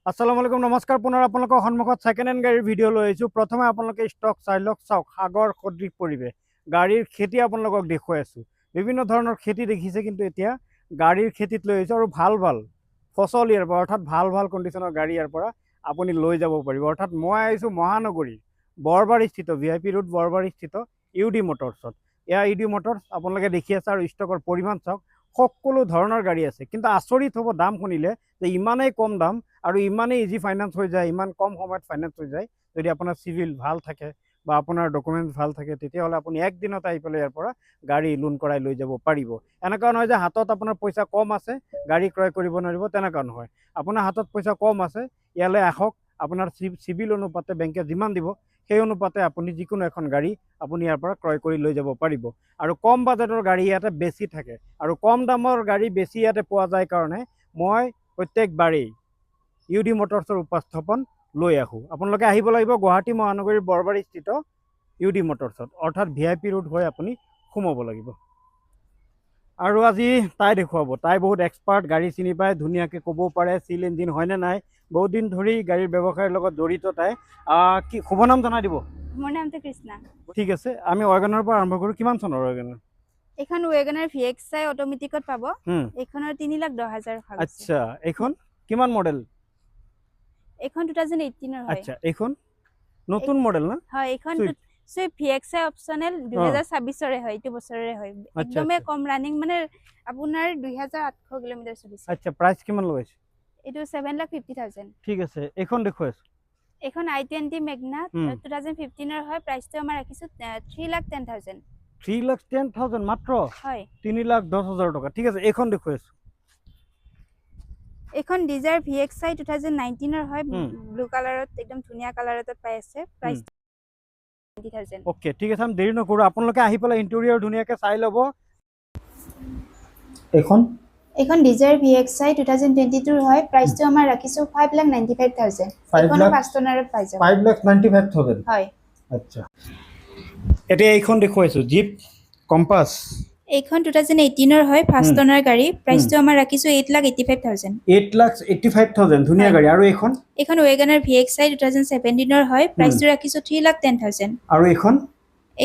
আসসালামু আলাইকুম নমস্কাৰ পুনৰ আপোনালোকৰ সন্মুখত সেকেন্ড হ্যান্ড গাড়ীৰ ভিডিঅ' লৈ আহিছোঁ। প্ৰথমে আপোনালোকে ষ্টক চাই লওক, চাওক সাগৰ সদৃশ পৰিৱেশ, গাড়ীৰ খেতি আপোনালোকক দেখুৱাই আছোঁ। বিভিন্ন ধৰণৰ খেতি দেখিছে, কিন্তু এতিয়া গাড়ীৰ খেতিত লৈ আহিছোঁ আৰু ভাল ভাল ফচল ইয়াৰ পৰা, অৰ্থাৎ ভাল ভাল কণ্ডিশ্যনৰ গাড়ী ইয়াৰ পৰা আপুনি লৈ যাব পাৰিব। অৰ্থাৎ মই আহিছোঁ মহানগৰীৰ বৰবাৰীস্থিত VIP ৰোড বৰবাৰীস্থিত UD মটৰ্ছত। এয়া UD মটৰ্ছ আপোনালোকে দেখি আছে আৰু ষ্টকৰ পৰিমাণ চাওক, সকলো ধৰণৰ গাড়ী আছে। কিন্তু আচৰিত হ'ব দাম শুনিলে যে ইমানেই কম দাম আৰু ইমানেই ইজি ফাইনেন্স হৈ যায়, ইমান কম সময়ত ফাইনেন্স হৈ যায়। যদি আপোনাৰ চিভিল ভাল থাকে বা আপোনাৰ ডকুমেণ্টছ ভাল থাকে, তেতিয়াহ'লে আপুনি একদিনত আহি পেলাই ইয়াৰ পৰা গাড়ী লোন কৰাই লৈ যাব পাৰিব। এনেকুৱা নহয় যে হাতত আপোনাৰ পইচা কম আছে গাড়ী ক্ৰয় কৰিব নোৱাৰিব, তেনেকুৱা নহয়। আপোনাৰ হাতত পইচা কম আছে, ইয়ালৈ আহক, আপোনাৰ চিভিল অনুপাতে বেংকে যিমান দিব সেই অনুপাতে আপুনি যিকোনো এখন গাড়ী আপুনি ইয়াৰ পৰা ক্ৰয় কৰি লৈ যাব পাৰিব। আৰু কম বাজেটৰ গাড়ী ইয়াতে বেছি থাকে আৰু কম দামৰ গাড়ী বেছি ইয়াতে পোৱা যায় কাৰণে মই প্ৰত্যেকবাৰেই UD মটৰ্ছৰ উপস্থাপন লৈ আহোঁ। আপোনালোকে আহিব লাগিব গুৱাহাটী মহানগৰীৰ বৰবাৰীস্থিত UD মটৰ্ছত, অৰ্থাৎ VIP ৰোড হৈ আপুনি সোমাব লাগিব। আৰু আজি তাই দেখুৱাব, তাই বহুত এক্সপাৰ্ট, গাড়ী চিনি পায়, ধুনীয়াকৈ ক'ব পাৰে চিল ইঞ্জিন হয়নে নাই। বহুত দিন ধৰি গাড়ীৰ ব্যৱসায়ৰ লগত জড়িত তাই। কি শুভ নাম জনাই দিব? মোৰ নামটো কৃষ্ণা। ঠিক আছে, আমি ৱেগনাৰৰ পৰা আৰম্ভ কৰোঁ। কিমান চনৰ ৱেগনাৰ? এখন ৱেগনাৰ VXI অটোমেটিকত পাব। এইখনৰ 3,10,000 ভাগ আছে। আচ্ছা, এইখন কিমান মডেল? এইখন 2018 ৰ হয়। আচ্ছা, এইখন নতুন মডেল না? হয়, এইখন সুইফট VXI অপচনেল 2026 ৰে হয়, এইটো বছৰৰে হয়। একদমে কম ৰানিং, মানে আপোনাৰ 2,800 কিলোমিটাৰ চলিছে। আচ্ছা, প্ৰাইস কিমান লগাইছে? এইটো 7,50,000। ঠিক আছে, এইখন দেখুৱাইছো। এইখন I20 মেগনা 2015 ৰ হয়। প্ৰাইসটো আমাৰ ৰাখিছো 3,10,000। 3,10,000 মাত্ৰ? হয়, 3,10,000 টকা। ঠিক আছে, এইখন দেখুৱাইছো। এখন ডিজাৰ VXI 2019 ৰ হয়, ব্লু কালাৰত, একদম ধুনীয়া কালাৰত পাই আছে। প্ৰাইস 20,000। ওকে, ঠিক আছে, আমি দেৰি নকৰো, আপোনালোকে আহি পেলাই ইন্টেৰিয়ৰ ধুনীয়াকৈ চাই ল'ব। এইখন ডিজাৰ VXI 2022 ৰ হয়। প্ৰাইসটো আমাৰ ৰাখিছো 5,95,000। এইখনো ফাৰ্ষ্ট অনাৰত পাই যাব। 5,95,000 হয়। আচ্ছা, এতিয়া এইখন দেখুৱাইছো জিপ কম্পাছ। এইখন 2018 ৰ হয়, ফাৰ্ষ্ট অনাৰ গাড়ী। প্ৰাইসটো আমাৰ ৰাখিছো 8,85,000। 8,85,000 ধুনীয়া গাড়ী। আৰু এইখন ৱেগনাৰ VXI 2017 ৰ হয়। প্ৰাইসটো ৰাখিছো 3,10,000। আৰু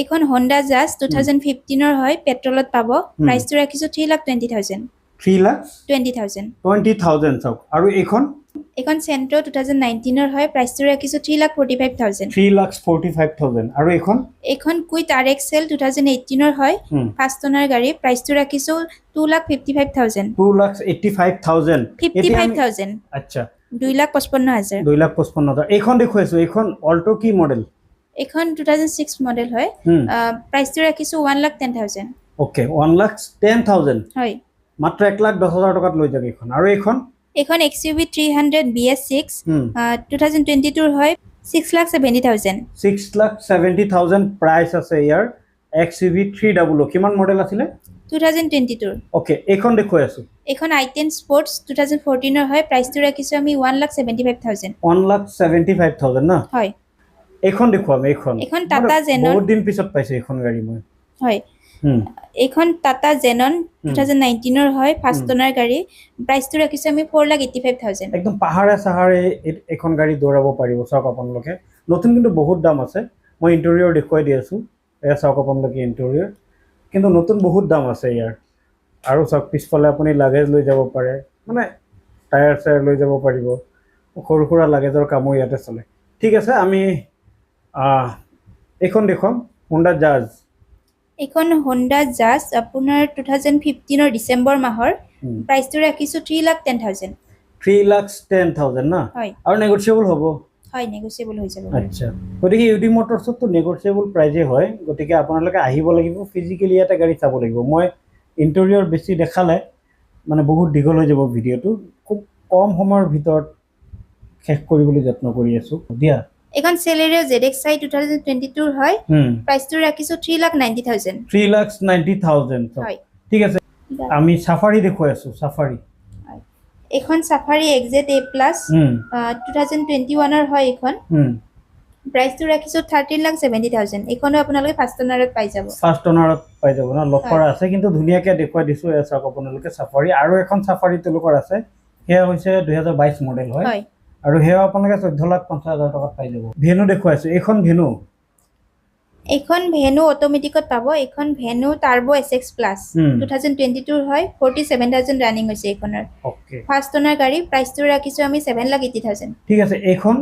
এইখন Honda Jazz 2015 ৰ হয়, পেট্ৰলত পাব। প্ৰাইসটো ৰাখিছো 3,20,000। 3,20,000 চাওক। আৰু এইখন Sentro 2019 ৰ হয়। প্ৰাইসটো ৰাখিছো 3,45,000। 3,45,000। আৰু এইখন কুইট RXL 2018 ৰ হয়, ফাৰ্ষ্ট অনাৰ গাড়ী। প্ৰাইসটো ৰাখিছো 2,55,000। 2,85,000। 55,000। আচ্ছা, 2,55,000। 2,55,000। এইখন দেখুৱাইছো, এইখন অল্টো কি মডেল? এইখন 2006 মডেল হয়। প্ৰাইসটো ৰাখিছো 1,10,000। ওকে, 1,10,000। হয়, মাত্ৰ 1,10,000 টকাত লৈ যাব এইখন। আৰু এইখন XUV 300 BS6 2022 ৰ হয়, 6,70,000। 6,70,000 প্ৰাইস আছে ইয়াৰ। XUV 300 কিমান মডেল আছিলে? 2022 ৰ। ওকে, এইখন দেখুৱাই আছো। এইখন I10 Sports 2014 ৰ হয়। প্ৰাইসটো ৰাখিছো আমি 1,75,000। 1,75,000 না? হয়। এইখন দেখুৱাম। এইখন টাটা জেনন। বহুত দিন পিছত পাইছো এইখন গাড়ী মই। হয়, এইখন টাটা জেনন 2019 ৰ হয়, ফাৰ্ষ্ট অনাৰ গাড়ী। প্ৰাইসটো ৰাখিছো আমি 4,85,000। একদম পাহাৰে চাহাৰে এইখন গাড়ী দৌৰাব পাৰিব। চাওক আপোনালোকে, নতুন কিন্তু বহুত দাম আছে। মই ইন্টেৰিয়ৰ দেখুৱাই দি আছো, এয়া চাওক আপোনালোকে ইন্টেৰিয়ৰ, কিন্তু নতুন বহুত দাম আছে ইয়াৰ। আৰু চাওক পিছফালে আপুনি লাগেজ লৈ যাব পাৰে, মানে টায়াৰ চায়াৰ লৈ যাব পাৰিব। সৰু সুৰা লাগেজৰ কামো ইয়াতে চলে। ঠিক আছে, আমি এইখন দেখুৱাম Honda Jazz। এইখন Honda Jazz আপোনাৰ 2015 ৰ ডিচেম্বৰ মাহৰ। প্ৰাইসটো ৰাখিছো 3,10,000। 3,10,000 না? হয়। আৰু নেগোচিয়েবল হ'ব? হয়, নেগোচিয়েবল হৈ যাব। আচ্ছা, গতিকে UD মটৰ্ছতো নেগোচিয়েবল প্ৰাইজে হয়। গতিকে আপোনালোকে আহিব লাগিব, ফিজিকেলি এটা গাড়ী চাব লাগিব। মই ইন্টেৰিয়ৰ বেছি দেখালে মানে বহুত দীঘল হৈ যাব ভিডিঅ'টো। খুব কম সময়ৰ ভিতৰত শেষ কৰিবলৈ যত্ন কৰি আছো দিয়া। এইখন Celerio ZXi 2022 ৰ হয়। প্ৰাইসটো ৰাখিছো 3,90,000। 3,90,000। হয়, ঠিক আছে, আমি সাফাৰি দেখুৱাই আছো। সাফাৰি এইখন Safari XZ A+ 2021 ৰ হয়। এইখন প্ৰাইসটো ৰাখিছো 13,70,000। এইখনো আপোনালোকে ফাৰ্ষ্ট অনাৰত পাই যাব। ফাৰ্ষ্ট অনাৰত পাই যাব না? লক কৰা আছে, কিন্তু ধুনীয়াকৈ দেখুৱাই দিছো। চাওক আপোনালোকে সাফাৰি। আৰু এখন সাফাৰি তেওঁলোকৰ আছে, সেয়া হৈছে 2022 মডেল হয়। আৰু হেয়া আপোনালোকে 14,50,000 টকাত পাই যাব। ভেনু দেখুৱাইছো, এইখন ভেনু এইখন ভেনু অটোমেটিকত পাব। এইখন ভেনু টাৰ্বো SX প্লাছ 2022 হয়, 47,000 ৰানিং হৈছে এইখনৰ। ওকে ফাৰ্ষ্ট অনাৰ গাড়ী, প্ৰাইচটো ৰাখিছোঁ আমি 7,80,000। ঠিক আছে। এইখন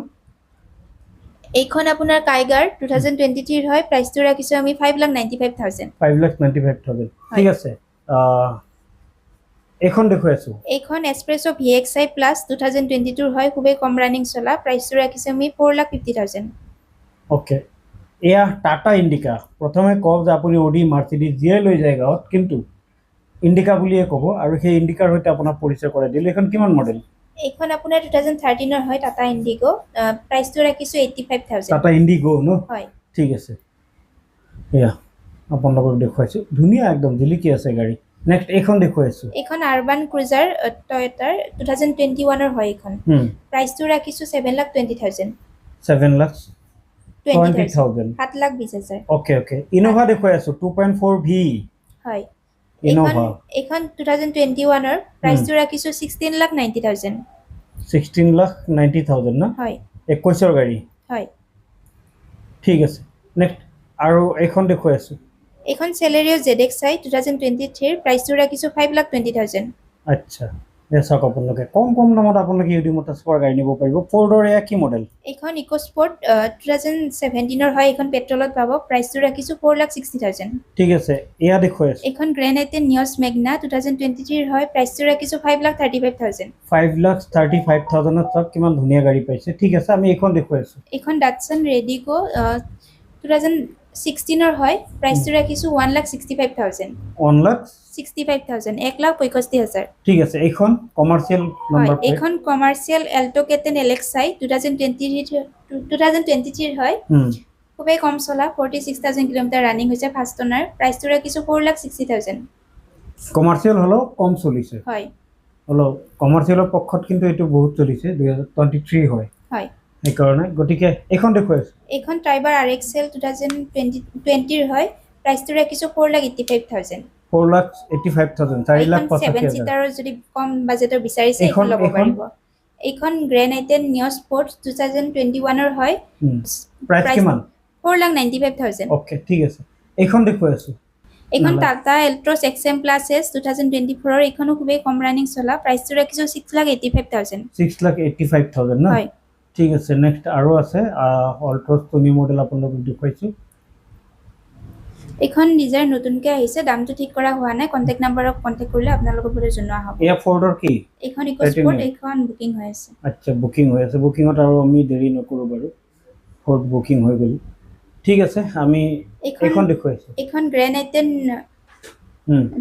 এইখন আপোনাৰ কাইগাৰ 2023 হয়, প্ৰাইচটো ৰাখিছোঁ আমি 5,95,000। 5,95,000 ঠিক আছে। এইখন দেখুৱাইছো, এইখন এক্সপ্ৰেছো VXI প্লাছ 2022 হয়, খুবেই কম ৰানিং চলা, প্ৰাইচটো ৰাখিছোঁ আমি 4,50,000। ওকে। এয়া টাটা ইণ্ডিকা। প্ৰথমে কওঁ যে আপুনি অডি মাৰ্চিডিজ যিয়ে লৈ যায় গাঁৱত, কিন্তু ইণ্ডিকা বুলিয়ে ক'ব, আৰু সেই ইণ্ডিকাৰ সৈতে আপোনাৰ পৰিচয় কৰাই দিলে। এইখন কিমান মডেল? এইখন আপোনাৰ 2013 হয়, টাটা ইণ্ডিগো, প্ৰাইচটো ৰাখিছোঁ 85,000। টাটা ইণ্ডিগো ন? হয়। ঠিক আছে। এয়া আপোনালোকক দেখুৱাইছো, ধুনীয়া একদম জিলিকি আছে গাড়ী। নেক্সট এইখন দেখুৱাইছো, এইখন আৰবান ক্ৰুজাৰ টয়টাৰ 2021 হয়। এইখন প্ৰাইচটো ৰাখিছোঁ 7,20,000। 7,20,000 7,20,000। Okay okay. ইনোভা দেখুৱাইছো 2.4 V। হয়। ইনোভা এইখন 2021 প্ৰাইচটো ৰাখিছোঁ 16,90,000। 16,90,000 না? হয়। 21 গাড়ী। হয়। ঠিক আছে। নেক্সট আৰু এইখন দেখুৱাইছো, এইখন চেলেৰিও ZXi 2023 প্ৰাইচটো ৰাখিছোঁ 5,20,000। আচ্ছা। চাওক আপোনালোকে কম কম দামত আপোনালোকে ইউডি মটৰ্ছ পৰা গাড়ী নিব পাৰিব। ফৰ্ডৰ এয়া কি মডেল? এইখন ইকোস্পৰ্ট 2017 হয়, এইখন পেট্ৰলত পাব, প্ৰাইচটো ৰাখিছোঁ 4,60,000। ঠিক আছে। এয়া দেখুৱাইছো, এইখন গ্ৰেণ্ড আইটেন নিয়ছ মেগনা 2023 হয়, প্ৰাইচটো ৰাখিছোঁ 5,35,000। 5,35,000 চাওক কিমান ধুনীয়া গাড়ী পাইছে। ঠিক আছে, আমি এইখন দেখুৱাইছো, এইখন ডাটছন ৰেডিগো 2016 হয়, প্ৰাইচটো ৰাখিছোঁ 1,65,000। 1,65,000 1,65,000। ঠিক আছে। এইখন কমাৰ্চিয়েল হয়, নাম্বাৰ প্লেট। এইখন কমাৰ্চিয়েল এল্টো কেটেন LXi 2023 হয়, খুবেই কম চলা, 46,000 কিলোমিটাৰ ৰানিং হৈছে, ফাৰ্ষ্ট অনাৰ, প্ৰাইচটো ৰাখিছোঁ 4,60,000। কমাৰ্চিয়েল হ'লেও কম চলিছে, হয়। হ'লেও কমাৰ্চিয়েলৰ পক্ষত কিন্তু এইটো বহুত চলিছে। 2023 হয়, হয়। সেইকাৰণে। গতিকে এইখন দেখুৱাইছো, এইখন ট্ৰাইবাৰ RXL 2020 হয়, প্ৰাইচটো ৰাখিছোঁ 4,85,000। 4,85,000 এইখন 7 4,85,000। চিটাৰৰ যদি কম বাজেটৰ বিচাৰিছে এইখন এইখন ল'ব পাৰিব। এইখন গ্ৰেণ্ড আইটেন নিয়ছ স্পৰ্টছ 2021 হয়, প্ৰাইচ কিমান? 4,95,000। ওকে ঠিক আছে। এইখন দেখুৱাইছো, এইখন Tata Altroz XM plus S 2024, এইখনো খুবেই কম ৰানিং চলা, প্ৰাইচটো ৰাখিছোঁ 6,85,000। 6,85,000 না? হয়। ঠিক আছে। নেক্সট আৰু আছে অল্ট্ৰছ টনি মডেল আপোনালোকক দেখুৱাইছো। এইখন ডিজাইন নতুনকৈ আহিছে, দামটো ঠিক কৰা হোৱা নাই, কণ্টেক্ট নাম্বাৰক কণ্টেক্ট কৰিলে আপোনালোকৰ পৰা জনোৱা হ'ব। এয়া ফৰ্ডৰ কি? এইখন ইকোস্পৰ্ট, এইখন বুকিং হৈ আছে। আচ্ছা, বুকিং হৈ আছে। বুকিঙত আৰু আমি দেৰি নকৰোঁ বাৰু, ফৰ্ড বুকিং হৈ গ'ল। ঠিক আছে, আমি এইখন দেখুৱাইছো। এইখন গ্ৰেণ্ড আইটেন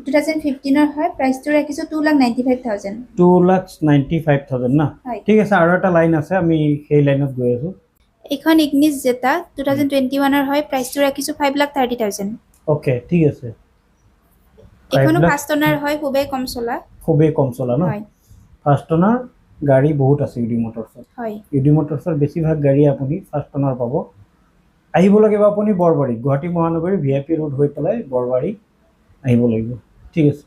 2015 হয়, প্ৰাইচটো ৰাখিছোঁ 2,95,000। 2,95,000 না? হয়। ঠিক আছে, আৰু এটা লাইন আছে, আমি সেই লাইনত গৈ আছো। এইখন ইগনিছ জেটা 2021 হয়, প্ৰাইচটো ৰাখিছোঁ 5,30,000। ওকে ঠিক আছে। এইখনো ফাৰ্ষ্ট অনাৰ হয়, খুবেই কম চলা। খুবেই কম চলা ন? হয়। ফাৰ্ষ্ট অনাৰ গাড়ী বহুত আছে ইউডি মটৰ্ছত। হয়। ইউডি মটৰ্ছৰ বেছিভাগ গাড়ী আপুনি ফাৰ্ষ্ট অনাৰ পাব। আহিব লাগিব আপুনি বৰবাৰী, গুৱাহাটী মহানগৰী VIP ৰোড হৈ পেলাই বৰবাৰী আহিব লাগিব। ঠিক আছে,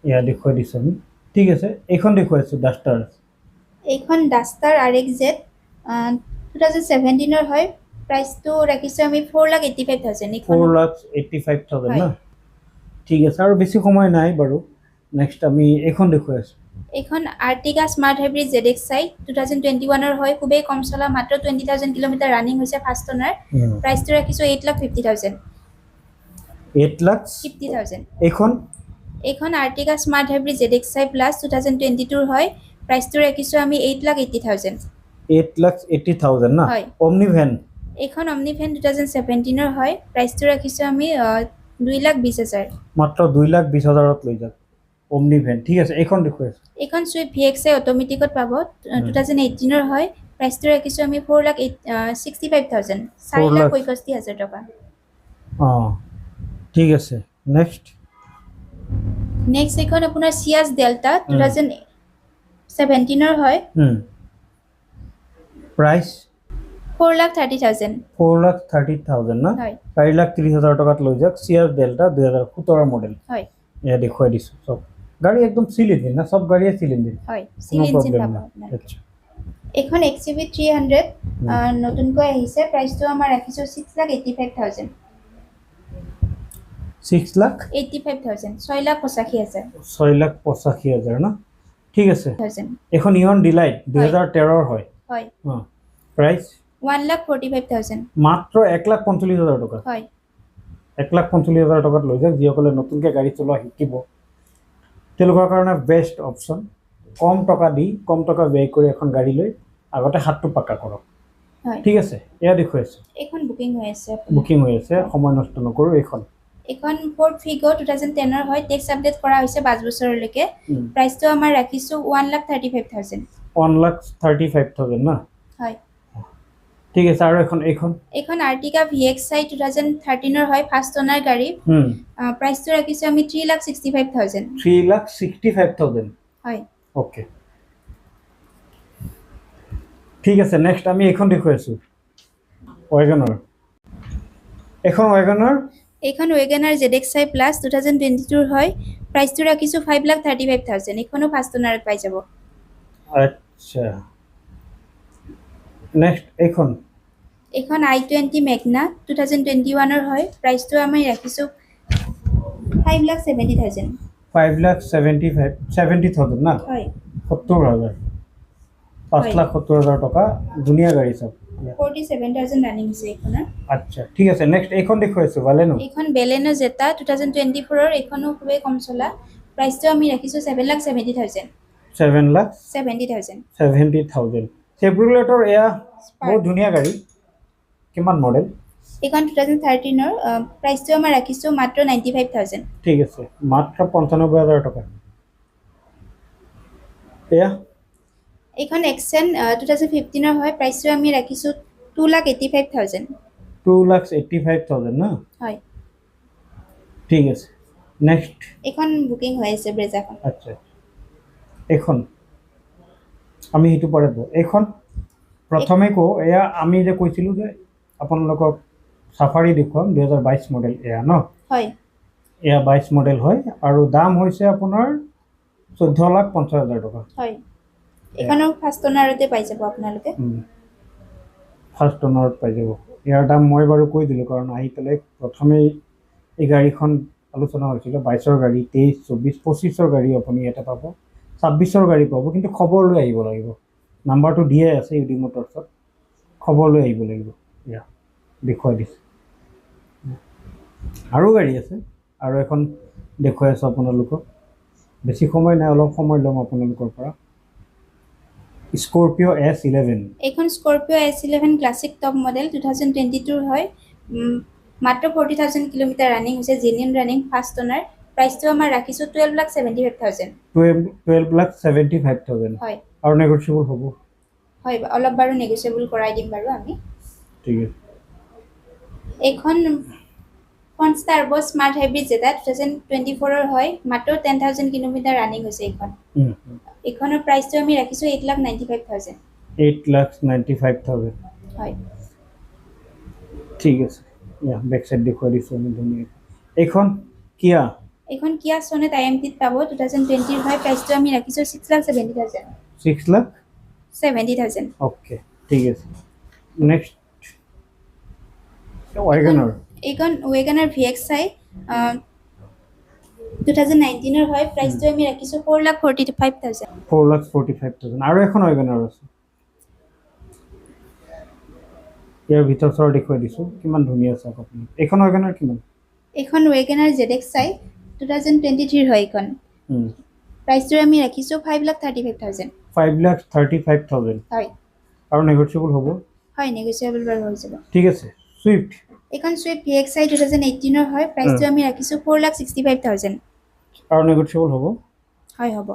এয়া দেখুৱাই দিছোঁ আমি। ঠিক আছে, এইখন দেখুৱাইছোঁ ডাষ্টাৰ। এইখন ডাষ্টাৰ RXZ 2017 হয়, প্ৰাইচটো ৰাখিছোঁ আমি 4,85,000। 4,85,000 না? ঠিক আছে, আৰু বেছি সময় নাই বাৰু। নেক্সট আমি এইখন দেখুৱাইছোঁ। এইখন আৰ্টিকা স্মাৰ্ট হাইব্ৰিড ZXi 2021 হয়, খুবেই কম চলা, মাত্ৰ 20,000 কিলোমিটাৰ ৰানিং হৈছে, ফাৰ্ষ্ট অনাৰ, প্ৰাইচটো ৰাখিছোঁ 8,50,000। 8,50,000। এইখন Ertiga smart hybrid ZXi plus 2022 হয়, প্ৰাইচটো ৰাখিছোঁ আমি 8,80,000। 8,80,000 না? হয়। অমনি ভেন। এইখন অমনি ভেন 2017 হয়, প্ৰাইচটো ৰাখিছোঁ আমি 2,20,000। মাত্ৰ 2,20,000 লৈ যাওক অমনি ভেন। ঠিক আছে, এইখন দেখুৱাইছোঁ। এইখন চুইফ্ট VXI অট'মেটিকত পাব, 2018 হয়, প্ৰাইচটো ৰাখিছোঁ আমি 4,65,000, 4,65,000 টকা। অঁ ঠিক আছে। নেক্সট এইখন আপোনাৰ চিয়াছ ডেল্টা 2017 হয়, প্ৰাইচ 4,30,000। 4,30,000 না? হয়। 4,30,000 টকাত লৈ যাওক। চিয়াছ ডেল্টা 2017 মডেল। হয়। এয়া দেখুৱাই দিছোঁ চব গাড়ী, একদম চিল ইঞ্জিন না? চব গাড়ীয়ে চিল ইঞ্জিন। হয়, কোনো চিল ইঞ্জিন প্ৰব্লেম পাব নাই। আপোনালোকে। আচ্ছা, এখন XUV 300 নতুনকৈ আহিছে, প্ৰাইচটো আমাৰ ৰাখিছোঁ 6,85,000। 6,85,000 6,85,000 6,85,000 না ঠিক আছে 1000 এখন ইয়ন ডিলাইট 2013 হয় হয় প্ৰাইচ 1,45,000 মাত্ৰ 1,45,000 টকা হয় 1,45,000 টকাত লৈ যাওক যিসকলে নতুনকৈ গাড়ী চলোৱা শিকিব তেওঁলোকৰ কাৰণে বেষ্ট অপশ্যন কম টকা ব্যয় কৰি এখন গাড়ী লৈ আগতে হাতটো পাকা কৰক হয় ঠিক আছে এয়া দেখুৱাইছোঁ এখন বুকিং হৈ আছে বুকিং হৈ আছে সময় নষ্ট নকৰোঁ এইখন এখন ফ'ৰ্ড ফিগো 2010 হয় টেক্স আপডেট কৰা হৈছে 5 বছৰলৈকে প্ৰাইচটো আমাৰ ৰাখিছোঁ 1,35,000 1,35,000 না হয় ঠিক আছে আৰু এইখন আৰ্টিকা VXI 2013 হয় ফাৰ্ষ্ট অনাৰ গাড়ী প্ৰাইচটো ৰাখিছোঁ আমি 3,65,000 3,65,000 হয় ওকে ঠিক আছে নেক্সট আমি এইখন দেখুৱাইছোঁ এইখন ৱেগনাৰ ZXI প্লাছ 2022 হয় প্ৰাইচটো ৰাখিছোঁ 5,35,000 এইখনো ফাৰ্ষ্ট অনাৰত পাই যাব আচ্ছা নেক্সট এইখন I20 মেগনা 2021 হয় প্ৰাইচটো আমি ৰাখিছোঁ 5,70,000 5,70,000 না হয় 70,000 5,70,000 টকা ধুনীয়া গাড়ী চব 47,000 ৰানিং হৈছে এইখনৰ আচ্ছা ঠিক আছে নেক্সট এইখন দেখুৱাইছোঁ বালেনো এইখন বেলেনো জেটা 2024 এইখনো খুবেই কম চলা প্ৰাইচটো আমি ৰাখিছোঁ 7,70,000 7,70,000 চেভ্ৰুলেটৰ এয়া বহুত ধুনীয়া গাড়ী কিমান মডেল এইখন 2013 প্ৰাইচটো আমাৰ ৰাখিছোঁ মাত্ৰ 95,000 ঠিক আছে মাত্ৰ 95,000 টকা এয়া এইখন এক্সেন 2015 হয় প্ৰাইচটো আমি ৰাখিছোঁ 2,85,000 2,85,000 না হয় ঠিক আছে নেক্সট এইখন বুকিং হৈ আছে ব্ৰেজাখন আচ্ছা এইখন আমি সেইটো পাৰে এইখন প্ৰথমে কওঁ এয়া আমি যে কৈছিলোঁ যে আপোনালোকক চাফাৰী দেখুৱাম 2022 মডেল এয়া ন হয় এয়া 22 মডেল হয় আৰু দাম হৈছে আপোনাৰ 14,50,000 টকা হয় এইখনো ফাৰ্ষ্ট অনাৰতে পাই যাব আপোনালোকে ফাৰ্ষ্ট অনাৰত পাই যাব ইয়াৰ দাম মই বাৰু কৈ দিলোঁ কাৰণ আহি পেলাই প্ৰথমেই এই গাড়ীখন আলোচনা হৈছিলে 22ৰ গাড়ী 23, 24, 25ৰ গাড়ী আপুনি ইয়াতে পাব 26ৰ গাড়ী পাব কিন্তু খবৰ লৈ আহিব লাগিব নাম্বাৰটো দিয়ে আছে ইউডি মটৰ্ছত খবৰ লৈ আহিব লাগিব ইয়া দেখুৱাই দিছোঁ আৰু গাড়ী আছে আৰু এখন দেখুৱাই আছোঁ আপোনালোকক বেছি সময় নাই অলপ সময় ল'ম আপোনালোকৰ পৰা স্কৰপিঅ S11 এইখন Scorpio S11 classic top model 2022 হয় মাত্ৰ 40,000 কিলোমিটাৰ ৰানিং হৈছে জেনুইন ৰানিং ফাৰ্ষ্ট অনাৰ প্ৰাইচটো আমাৰ ৰাখিছোঁ 12,75,000 12,75,000 হয় আৰু নেগোচিয়েবল হ'ব হয় অলপ বাৰু নেগোচিয়েবল কৰাই দিম বাৰু আমি ঠিক আছে এইখন কনষ্টাৰ্বো স্মাৰ্ট হাইব্ৰিড জেটা 2024 হয় মাত্ৰ 10,000 কিলোমিটাৰ ৰানিং হৈছে এইখনৰ প্ৰাইচটো আমি ৰাখিছোঁ 8,95,000 8,95,000 হয় ঠিক আছে ইয়া বেক সাইড দেখুৱাই দিছোঁ আমি ধুনীয়া এইখন কিয়া সনেট IMT পাব 2020 হয় প্ৰাইচটো আমি ৰাখিছোঁ 6,70,000 6,70,000 ওকে ঠিক আছে নেক্সট এইখন ৱেগনাৰ VXI 2019 হয় প্ৰাইচটো আমি ৰাখিছোঁ 4,45,000 4,45,000 আৰু এখন ৱেগনাৰ আছে ইয়াৰ ভিতৰ চৰ দেখুৱাই দিছোঁ কিমান ধুনীয়া চাওক আপুনি এইখন ৱেগনাৰ কিমান এইখন ৱেগনাৰ ZXI 2023 হয় এইখন প্ৰাইচটো আমি ৰাখিছোঁ 5,35,000 5,35,000 হয় আৰু নেগোচিয়েবল হ'ব হয় নেগোচিয়েবল বাৰু হৈ যাব ঠিক আছে সুইফট এইখন সুইফট VXI 2018 হয় প্ৰাইচটো আমি ৰাখিছোঁ 4,65,000 আৰু নেগোচিয়েবল হ'ব হয় হ'ব